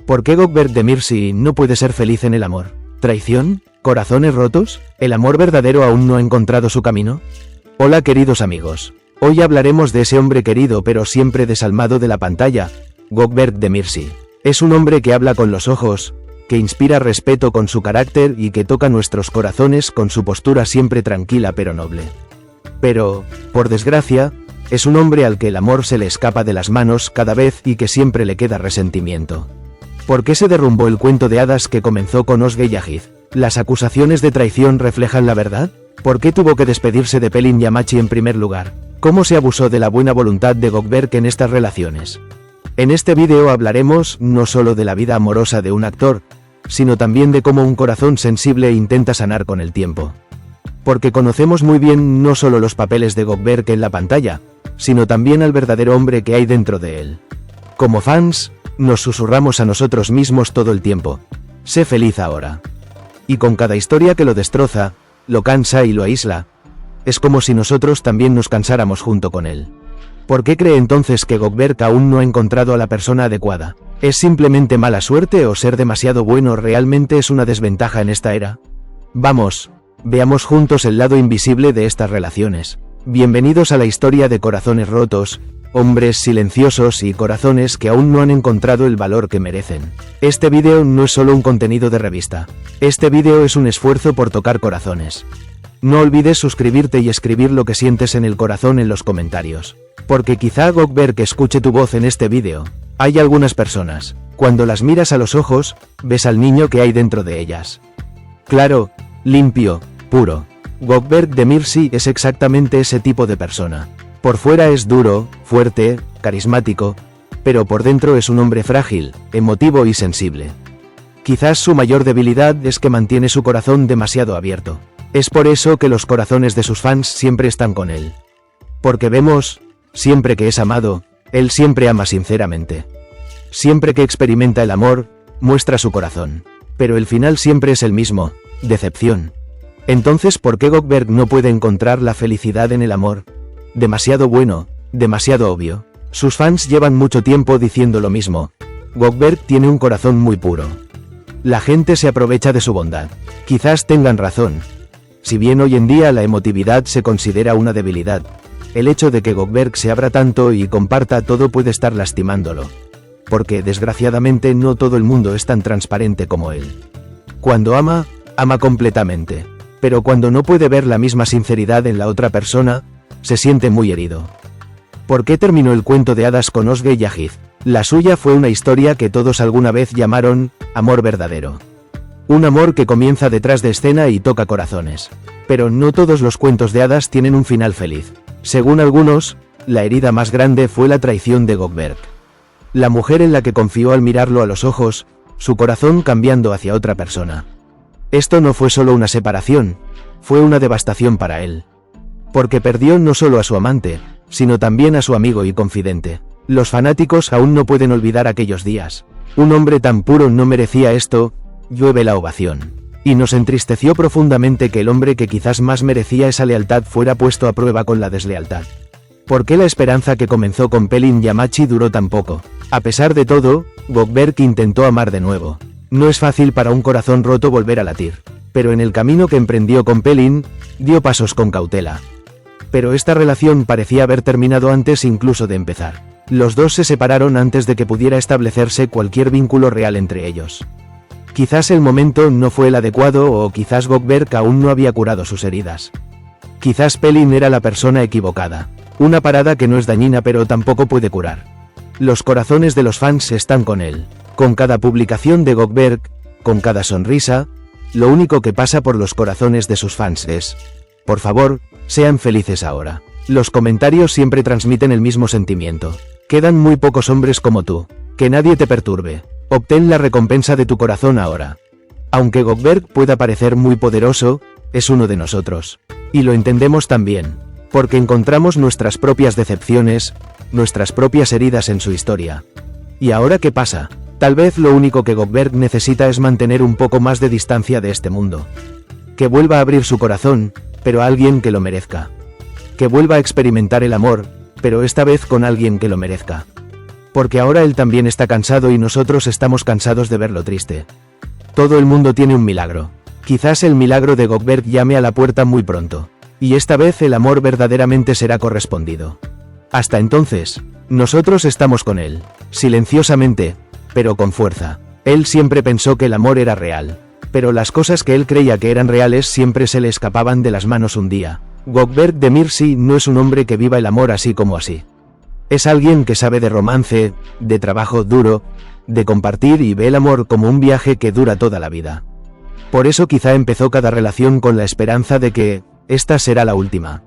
¿Por qué Gökberk Demirci no puede ser feliz en el amor? ¿Traición? ¿Corazones rotos? ¿El amor verdadero aún no ha encontrado su camino? Hola queridos amigos. Hoy hablaremos de ese hombre querido pero siempre desalmado de la pantalla, Gökberk Demirci. Es un hombre que habla con los ojos, que inspira respeto con su carácter y que toca nuestros corazones con su postura siempre tranquila pero noble. Pero, por desgracia, es un hombre al que el amor se le escapa de las manos cada vez y que siempre le queda resentimiento. ¿Por qué se derrumbó el cuento de hadas que comenzó con Özge Yağız? ¿Las acusaciones de traición reflejan la verdad? ¿Por qué tuvo que despedirse de Pelin Yamachi en primer lugar? ¿Cómo se abusó de la buena voluntad de Gökberk en estas relaciones? En este vídeo hablaremos no solo de la vida amorosa de un actor, sino también de cómo un corazón sensible intenta sanar con el tiempo. Porque conocemos muy bien no solo los papeles de Gökberk en la pantalla, sino también al verdadero hombre que hay dentro de él. Como fans, nos susurramos a nosotros mismos todo el tiempo: sé feliz ahora. Y con cada historia que lo destroza, lo cansa y lo aísla, es como si nosotros también nos cansáramos junto con él. ¿Por qué cree entonces que Gökberk aún no ha encontrado a la persona adecuada? ¿Es simplemente mala suerte o ser demasiado bueno realmente es una desventaja en esta era? Vamos, veamos juntos el lado invisible de estas relaciones. Bienvenidos a la historia de corazones rotos, hombres silenciosos y corazones que aún no han encontrado el valor que merecen. Este vídeo no es solo un contenido de revista. Este vídeo es un esfuerzo por tocar corazones. No olvides suscribirte y escribir lo que sientes en el corazón en los comentarios. Porque quizá Gökberk escuche tu voz en este vídeo. Hay algunas personas, cuando las miras a los ojos, ves al niño que hay dentro de ellas. Claro, limpio, puro. Gökberk Demirci es exactamente ese tipo de persona. Por fuera es duro, fuerte, carismático, pero por dentro es un hombre frágil, emotivo y sensible. Quizás su mayor debilidad es que mantiene su corazón demasiado abierto. Es por eso que los corazones de sus fans siempre están con él. Porque vemos, siempre que es amado, él siempre ama sinceramente. Siempre que experimenta el amor, muestra su corazón. Pero el final siempre es el mismo: decepción. Entonces, ¿por qué Gökberk no puede encontrar la felicidad en el amor? Demasiado bueno, demasiado obvio. Sus fans llevan mucho tiempo diciendo lo mismo: Gökberk tiene un corazón muy puro. La gente se aprovecha de su bondad. Quizás tengan razón. Si bien hoy en día la emotividad se considera una debilidad, el hecho de que Gökberk se abra tanto y comparta todo puede estar lastimándolo. Porque desgraciadamente no todo el mundo es tan transparente como él. Cuando ama, ama completamente. Pero cuando no puede ver la misma sinceridad en la otra persona, se siente muy herido. ¿Por qué terminó el cuento de hadas con Özge Yağız? La suya fue una historia que todos alguna vez llamaron amor verdadero. Un amor que comienza detrás de escena y toca corazones. Pero no todos los cuentos de hadas tienen un final feliz. Según algunos, la herida más grande fue la traición de Gökberk. La mujer en la que confió al mirarlo a los ojos, su corazón cambiando hacia otra persona. Esto no fue solo una separación, fue una devastación para él. Porque perdió no solo a su amante, sino también a su amigo y confidente. Los fanáticos aún no pueden olvidar aquellos días. Un hombre tan puro no merecía esto. Llueve la ovación. Y nos entristeció profundamente que el hombre que quizás más merecía esa lealtad fuera puesto a prueba con la deslealtad. ¿Por qué la esperanza que comenzó con Pelin Yamachi duró tan poco? A pesar de todo, Gökberk intentó amar de nuevo. No es fácil para un corazón roto volver a latir. Pero en el camino que emprendió con Pelin, dio pasos con cautela. Pero esta relación parecía haber terminado antes incluso de empezar. Los dos se separaron antes de que pudiera establecerse cualquier vínculo real entre ellos. Quizás el momento no fue el adecuado o quizás Gökberk aún no había curado sus heridas. Quizás Pelin era la persona equivocada. Una parada que no es dañina pero tampoco puede curar. Los corazones de los fans están con él. Con cada publicación de Gökberk, con cada sonrisa, lo único que pasa por los corazones de sus fans es: por favor, sean felices ahora. Los comentarios siempre transmiten el mismo sentimiento. Quedan muy pocos hombres como tú. Que nadie te perturbe. Obtén la recompensa de tu corazón ahora. Aunque Gökberk pueda parecer muy poderoso, es uno de nosotros. Y lo entendemos también. Porque encontramos nuestras propias decepciones, nuestras propias heridas en su historia. ¿Y ahora qué pasa? Tal vez lo único que Gökberk necesita es mantener un poco más de distancia de este mundo. Que vuelva a abrir su corazón, pero a alguien que lo merezca. Que vuelva a experimentar el amor, pero esta vez con alguien que lo merezca. Porque ahora él también está cansado y nosotros estamos cansados de verlo triste. Todo el mundo tiene un milagro. Quizás el milagro de Gökberk llame a la puerta muy pronto. Y esta vez el amor verdaderamente será correspondido. Hasta entonces, nosotros estamos con él, silenciosamente, pero con fuerza. Él siempre pensó que el amor era real. Pero las cosas que él creía que eran reales siempre se le escapaban de las manos un día. Gökberk Demirci no es un hombre que viva el amor así como así. Es alguien que sabe de romance, de trabajo duro, de compartir y ve el amor como un viaje que dura toda la vida. Por eso quizá empezó cada relación con la esperanza de que esta será la última.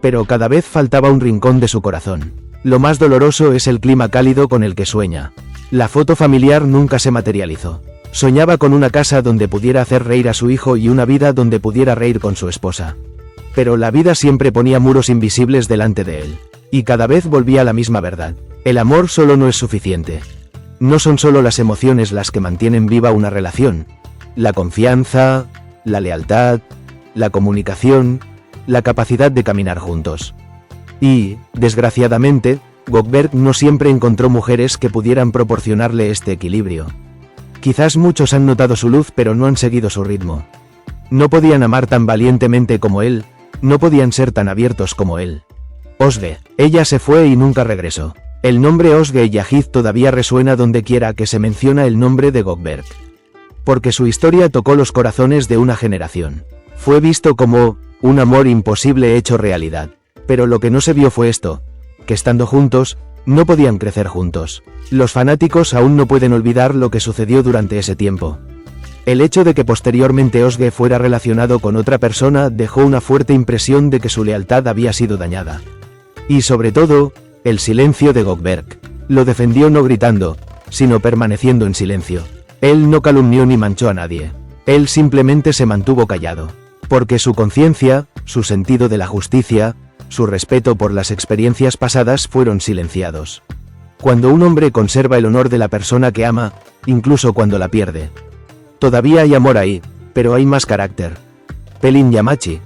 Pero cada vez faltaba un rincón de su corazón. Lo más doloroso es el clima cálido con el que sueña. La foto familiar nunca se materializó. Soñaba con una casa donde pudiera hacer reír a su hijo y una vida donde pudiera reír con su esposa. Pero la vida siempre ponía muros invisibles delante de él. Y cada vez volvía a la misma verdad. El amor solo no es suficiente. No son solo las emociones las que mantienen viva una relación. La confianza, la lealtad, la comunicación, la capacidad de caminar juntos. Y, desgraciadamente, Gökberk no siempre encontró mujeres que pudieran proporcionarle este equilibrio. Quizás muchos han notado su luz pero no han seguido su ritmo. No podían amar tan valientemente como él, no podían ser tan abiertos como él. Özge, ella se fue y nunca regresó. El nombre Özge Yahid todavía resuena donde quiera que se menciona el nombre de Gökberk. Porque su historia tocó los corazones de una generación. Fue visto como un amor imposible hecho realidad. Pero lo que no se vio fue esto, que estando juntos, no podían crecer juntos. Los fanáticos aún no pueden olvidar lo que sucedió durante ese tiempo. El hecho de que posteriormente Özge fuera relacionado con otra persona dejó una fuerte impresión de que su lealtad había sido dañada. Y sobre todo, el silencio de Gökberk. Lo defendió no gritando, sino permaneciendo en silencio. Él no calumnió ni manchó a nadie. Él simplemente se mantuvo callado. Porque su conciencia, su sentido de la justicia, su respeto por las experiencias pasadas fueron silenciados. Cuando un hombre conserva el honor de la persona que ama, incluso cuando la pierde. Todavía hay amor ahí, pero hay más carácter. Pelin Yamachi.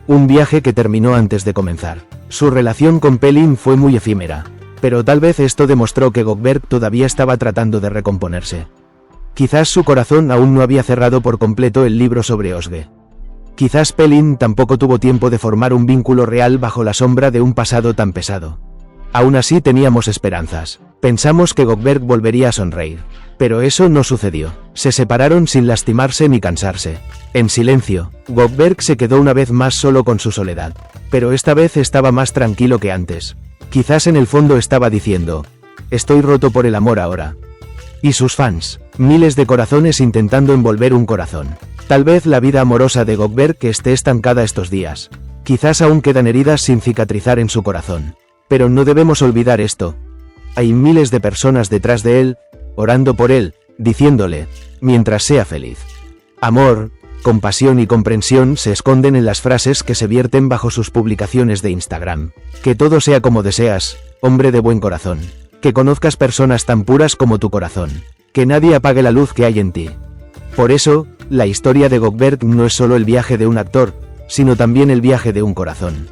Un viaje que terminó antes de comenzar. Su relación con Pelin fue muy efímera, pero tal vez esto demostró que Gökberk todavía estaba tratando de recomponerse. Quizás su corazón aún no había cerrado por completo el libro sobre Özge. Quizás Pelin tampoco tuvo tiempo de formar un vínculo real bajo la sombra de un pasado tan pesado. Aún así teníamos esperanzas. Pensamos que Gökberk volvería a sonreír. Pero eso no sucedió. Se separaron sin lastimarse ni cansarse. En silencio, Gökberk se quedó una vez más solo con su soledad. Pero esta vez estaba más tranquilo que antes. Quizás en el fondo estaba diciendo, estoy roto por el amor ahora. Y sus fans, miles de corazones intentando envolver un corazón. Tal vez la vida amorosa de Gökberk esté estancada estos días. Quizás aún quedan heridas sin cicatrizar en su corazón. Pero no debemos olvidar esto. Hay miles de personas detrás de él, orando por él, diciéndole, mientras sea feliz. Amor, compasión y comprensión se esconden en las frases que se vierten bajo sus publicaciones de Instagram. Que todo sea como deseas, hombre de buen corazón. Que conozcas personas tan puras como tu corazón. Que nadie apague la luz que hay en ti. Por eso, la historia de Gökberk no es solo el viaje de un actor, sino también el viaje de un corazón.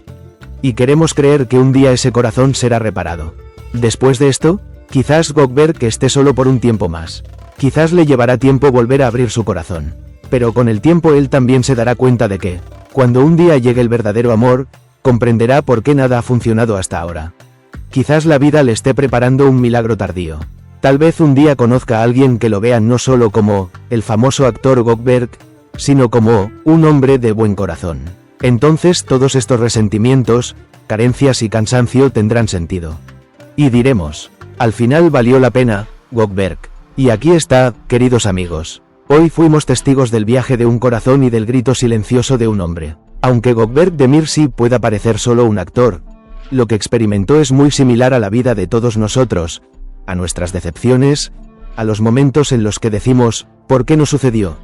Y queremos creer que un día ese corazón será reparado. Después de esto, quizás Gökberk esté solo por un tiempo más. Quizás le llevará tiempo volver a abrir su corazón. Pero con el tiempo él también se dará cuenta de que, cuando un día llegue el verdadero amor, comprenderá por qué nada ha funcionado hasta ahora. Quizás la vida le esté preparando un milagro tardío. Tal vez un día conozca a alguien que lo vea no solo como el famoso actor Gökberk, sino como un hombre de buen corazón. Entonces todos estos resentimientos, carencias y cansancio tendrán sentido. Y diremos, al final valió la pena, Gökberk. Y aquí está, queridos amigos. Hoy fuimos testigos del viaje de un corazón y del grito silencioso de un hombre. Aunque Gökberk Demirci pueda parecer solo un actor, lo que experimentó es muy similar a la vida de todos nosotros, a nuestras decepciones, a los momentos en los que decimos, ¿por qué no sucedió?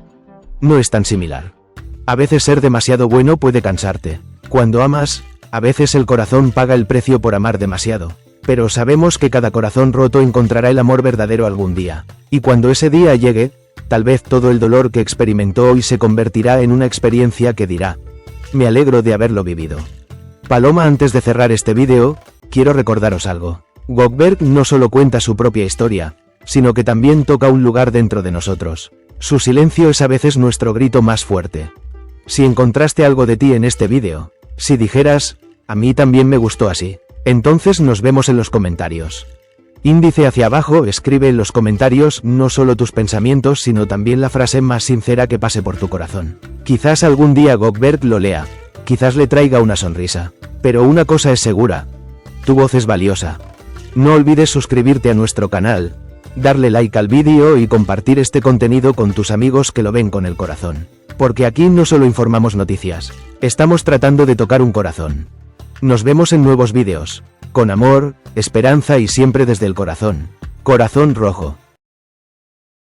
No es tan similar. A veces ser demasiado bueno puede cansarte. Cuando amas, a veces el corazón paga el precio por amar demasiado. Pero sabemos que cada corazón roto encontrará el amor verdadero algún día. Y cuando ese día llegue, tal vez todo el dolor que experimentó hoy se convertirá en una experiencia que dirá, me alegro de haberlo vivido. Paloma, antes de cerrar este vídeo, quiero recordaros algo. Gökberk no solo cuenta su propia historia, sino que también toca un lugar dentro de nosotros. Su silencio es a veces nuestro grito más fuerte. Si encontraste algo de ti en este vídeo, si dijeras, a mí también me gustó así, entonces nos vemos en los comentarios. Índice hacia abajo, escribe en los comentarios no solo tus pensamientos sino también la frase más sincera que pase por tu corazón. Quizás algún día Gökberk lo lea, quizás le traiga una sonrisa. Pero una cosa es segura, tu voz es valiosa. No olvides suscribirte a nuestro canal, darle like al vídeo y compartir este contenido con tus amigos que lo ven con el corazón. Porque aquí no solo informamos noticias, estamos tratando de tocar un corazón. Nos vemos en nuevos vídeos, con amor, esperanza y siempre desde el corazón. Corazón Rojo.